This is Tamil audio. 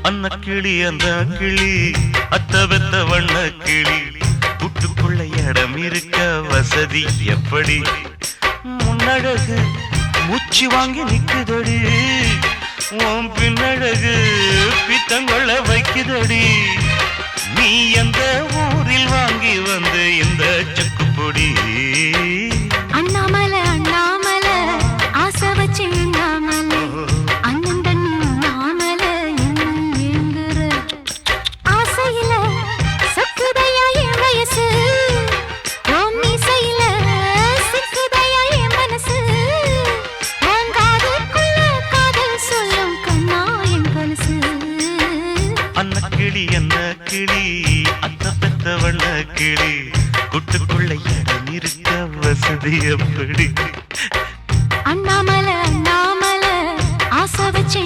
அன்ன கிளி அந்த கிளி அத்த வெத்த வண்ண கிளி கூட்டுக்குள்ள இடம் இருக்க வசதி எப்படி முன்னழகு மூச்சு வாங்கி நிக்குதடி உன் பின்னழகு பித்தங்கொள்ள வைக்குதடி நீ எந்த ஊரில் வாங்கி வந்து இந்த சக்குப்பொடி அண்ணாமலை அண்ணாமலை ஆசை வச்சு அண்ணாமலை அண்ணன் நாமலை எங்குற ஆசையில சக்குதையா என் வயசு ஓம் மீசையில சிக்குதையா என் மனசு உன் காதுக்குள்ள காதல் சொல்லும் கண்ணா என் கொலுசு அன்ன கிளி என்ன கிளி அத்த பெத்த வண்ண கிளி கூட்டுக்குள்ள இடம் இருக்க வசதி எப்படி அண்ணாமலை அண்ணாமலை ஆசை வச்சு